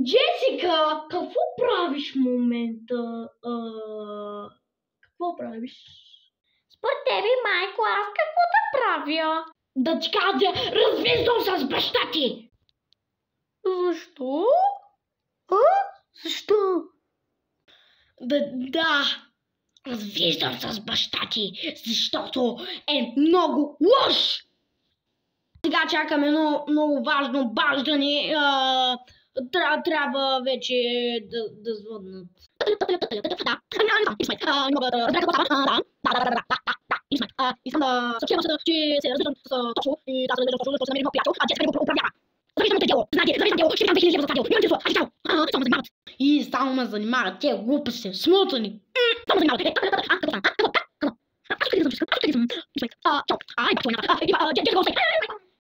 Джесика, какво правиш в момента? Какво правиш? Според тебе, майко, аз какво да правя? Да ти кажа, развиждам с баща ти! Защо? Защо? Да, развиждам с баща ти, защото е много лош! Сега чакаме едно много важно баждане. Трябва вече да звъднат. Искам да съобщя, че се развиждам с Точо и да се развиждам с Точо, защото се намери нов приятел, а Джесика ми го управлява. Зависимото дело, знаете, зависимото дело, ще ви дам 2000 евро за това дело. Нямате чувства, аз чао! Само ме занимават. И само ме занимават, те глупости, смотани. Само ме занимават. Какво стана? Какво? Аз искам да съм чао. Ай, бах твоя. Джесика,